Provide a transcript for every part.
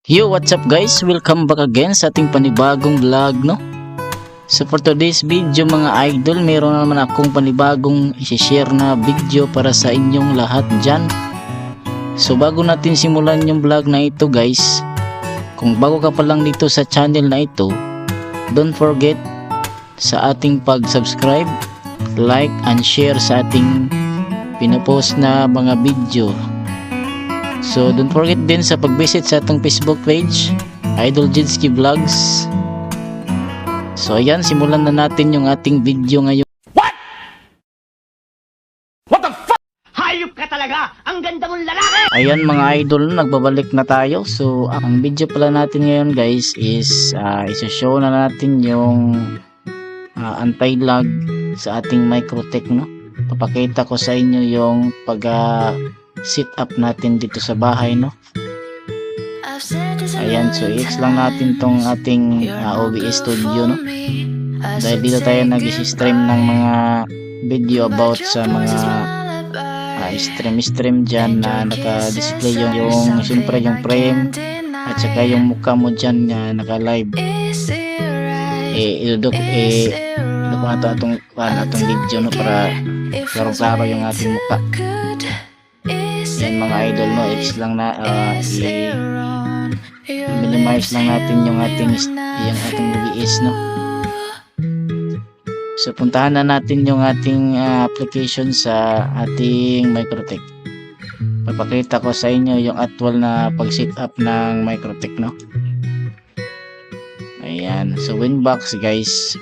Yo, what's up guys? Welcome back again sa ating panibagong vlog, no? So for today's video mga idol, meron na naman akong panibagong i-share na video para sa inyong lahat dyan. So bago natin simulan yung vlog na ito guys, kung bago ka pa lang dito sa channel na ito, don't forget sa ating pag-subscribe, like and share sa ating pinapost na mga video. So don't forget din sa pag-visit sa atong Facebook page, Idol Jedski Vlogs. So ayan, simulan na natin yung ating video ngayon. What the fuck? Hayop ka talaga! Ang ganda mong lalaki! Ayan mga idol, nagbabalik na tayo. So ang video pala natin ngayon guys is isa-show na natin yung anti-lag sa ating Microtech, no? Papakita ko sa inyo yung sit up natin dito sa bahay, no? Ayan, so i-X lang natin tong ating OBS studio, no? Dahil dito tayo nag-stream ng mga video about sa mga stream dyan na naka-display yung siyempre yung frame at saka yung mukha mo dyan na naka-live. Idudok na itong video, no? Para klaro yung ating mukha. Yan mga idol, no? X lang na i-minimize lang natin yung ating OBS, no? So puntahan na natin yung ating application sa ating Microtech. Papakita ko sa inyo yung actual na pag-set up ng Microtech, no? Ayan, so Winbox guys,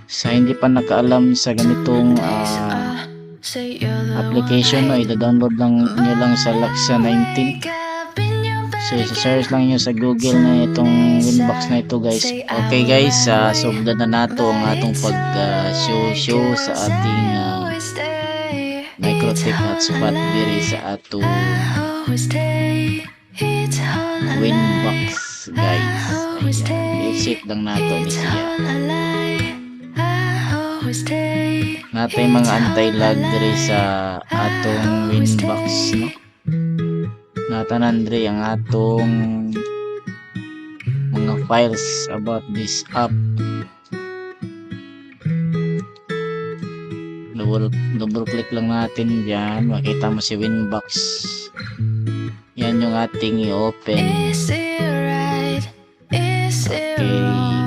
sa hindi pa nakaalam sa ganitong application, no, i-download lang nyo lang sa Laksa 19. So isa-search lang nyo sa Google na itong Winbox na ito guys. Okay guys, sugdan na nato ang atong pag-show sa ating Microtech hotspot diri sa atong Winbox guys. I-exit lang nato ni siya. Natay mga anti-lag diri sa atong Winbox, no? Natanan diri ang atong mga files about this app. Double click lang natin diyan, makita mo si Winbox. Yan yung ating i-open. Okay,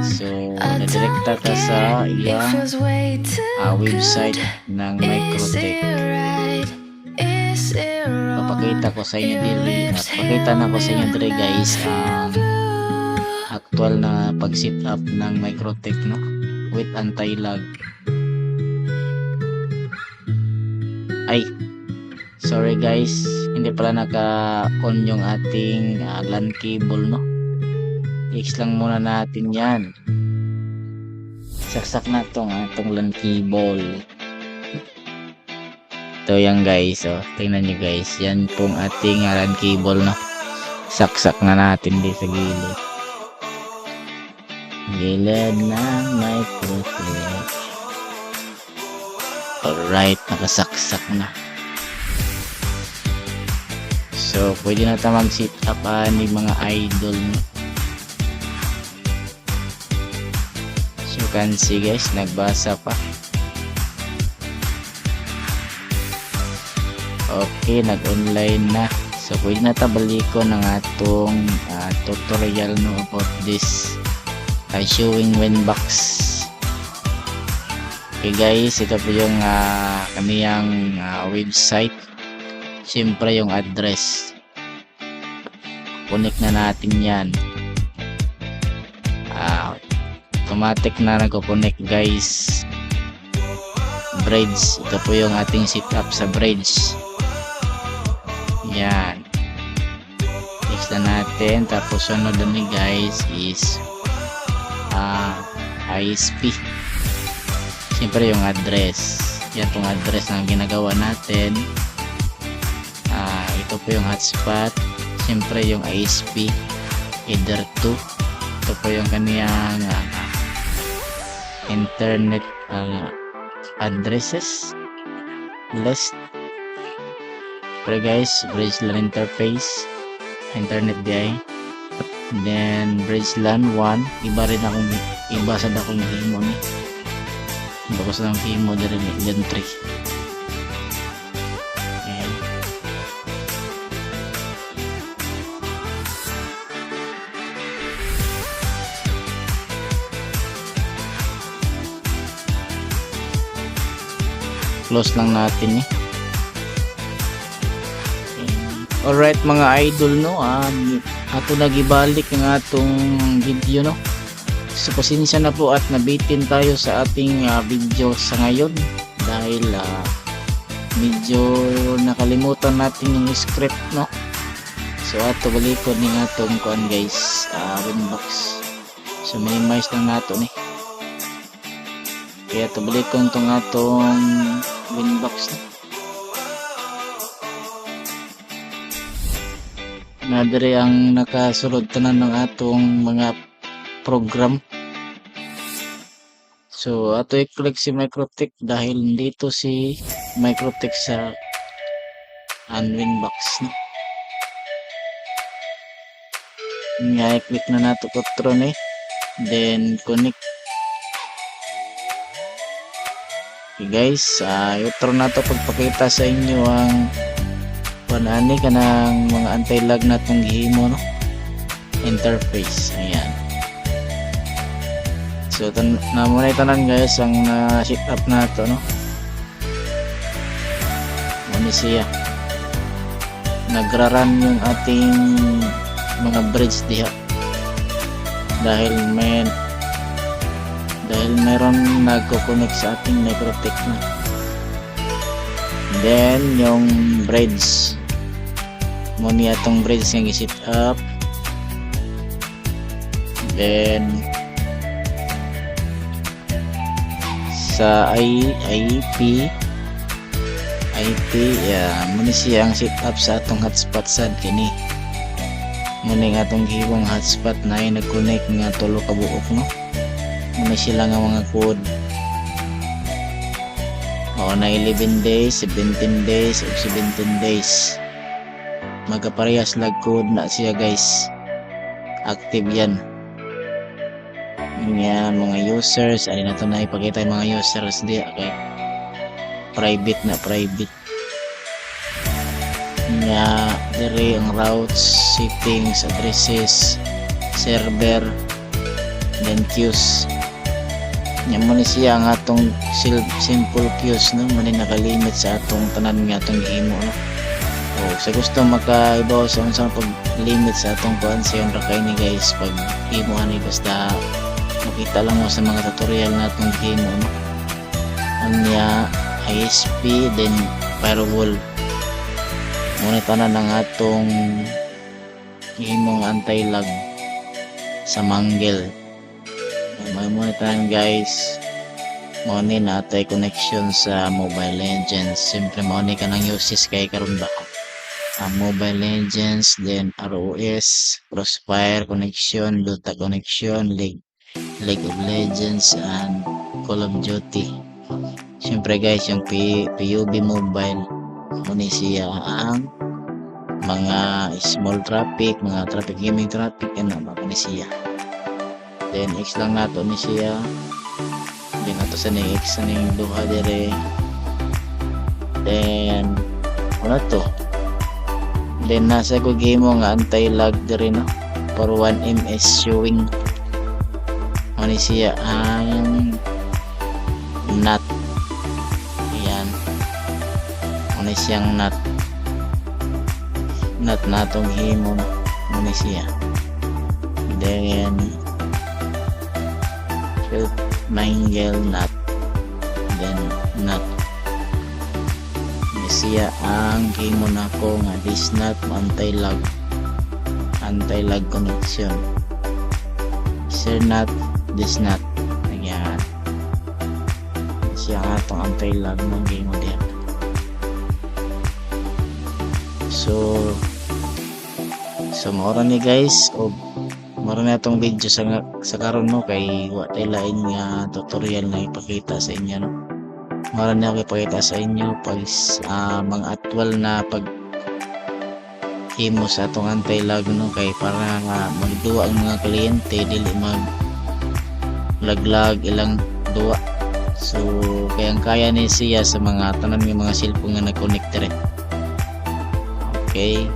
so nadirekta ka sa iyang website ng Microtech. Papakita ko sa inyo diri, papakita na ko sa inyo diri guys ang actual na pag-set up ng Microtech, no? With anti-lag. Ay, sorry guys, hindi pala naka-on yung ating LAN cable, no? X lang muna natin yan. Saksak na atong LAN cable. Ito yan guys, tingnan nyo guys, yan pong ating LAN cable, no? Saksak na natin di sa gilid. Gilid ng Microtech. Alright, nakasaksak na. So pwede na tayo mag-set up ni mga idol, no? So you can see guys, nagbasa pa. Okay, nag-online na. So pwede na tabaliko ng atong tutorial, no, about this showing Winbox. Okay guys, ito po yung kaniyang website. Siyempre yung address. Connect na natin yan. Automatic na nagko-connect guys. Bridge, ito po yung ating setup sa bridge. Yan, fix na natin. Tapos sunod na guys is ISP. Siyempre yung address. Yan tong address na ginagawa natin. Ito po yung hotspot. Siyempre yung ISP either 2. Ito po yung kaniyang internet addresses list. Pero guys, bridge LAN interface, internet DI. Then Bridgeland 1, iba sa akong himo ni. Iba ko sa akong himo diri ni Gen 3. Ayan. Close lang natin eh. Alright mga idol, no, ato nagibalik ang atong video, no. So pasensya na po at nabitin tayo sa ating video sa ngayon dahil medyo nakalimutan natin yung script, no. So ato balikod ning atong kuan guys, Winbox. So minimize lang nato ni. Kaya ato balikon tong atong Winbox, no. Nadiri ang nakasulod tanan ng atong mga program. So ato i-click si Microtech dahil dito si Microtech sa Winbox, no? Nga i-click na nato Cotron eh. Then connect. Okay guys, i-try nato pagpakita sa inyo ang panani ka ng mga anti-lag natong gihimo, no, interface. Ayan. So muna tanan guys ang na-set up nato, no. Ano siya, nagra-run yung ating mga bridge diha dahil meron nagko-connect sa ating Microtech na. Then yung bridge muni atong bridge nga i-set up. Then sa IP muni siya ang set up sa atong hotspot sad kini. Muni nga atong giwang hotspot na ay nag-connect nga tulo ka buok, no. Muni sila nga mga code. Na 11 days, 17 days, o 17 days. Magkaparehas lag code na siya guys. Active yan. Yan mga users. Ano na ito na ipakita yung mga users di. Okay. Private na private. Nga diri ang routes, settings, addresses, server, then queues. Yan mo ni siya ang atong simple queues, no. Muna nakalimit sa atong tanan nga atong gihimo, no. O sa gusto makaibaw sa unsang pag-limit sa atong kuan siyon ra kay ni guys pag himo ani basta makita lang mo sa mga tutorial natong gihimo, no. Unya ISP then firewall. Muna tanan ang atong gihimong anti-lag sa Mangle. May monitoran guys, money na atay connection sa Mobile Legends. Siyempre money ka ng uses kay karon ba Mobile Legends, then ROS, Crossfire connection, Dota connection, League of Legends, and Call of Duty. Siyempre guys, yung PUB Mobile, money siya ang mga small traffic, mga traffic gaming traffic, ano ba siya. Then X lang nato ni siya. Then ato sa ni X na yung duha dire. Then ano to? Then nasa ko game mo nga anti-lag dire, no, for 1 ms showing. Ano siya ang NAT. Ayan. Ano siyang NAT natong himo, ano siya. Then Mangle NAT, then NAT siya ang himo nako nga this NAT anti-lag connection, sir NAT this NAT. Ayan siya nga itong anti-lag ng game mo diyan. So maura ni guys, o maura na itong video sa karon, no, kay wa tay lain nga tutorial na ipakita sa inyo, no. Maura na ako ipakita sa inyo pag mga actual na pag himo sa atong anti-lag no, kay para magduwa ang mga kliyente dili mag laglag ilang duwa. So kaya ni siya sa mga tanan ng mga cellphone nga nag-connect dire. Okay,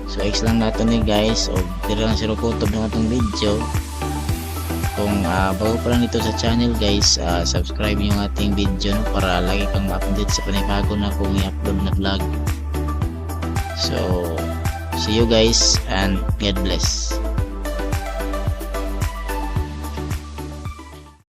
so X lang nato ni guys, o dire lang sila kutob ng atong video. Kung bago pa lang dito sa channel guys, subscribe yung ating video no, para lagi kang ma-update sa panibago na kung i-upload na vlog. So see you guys and God bless.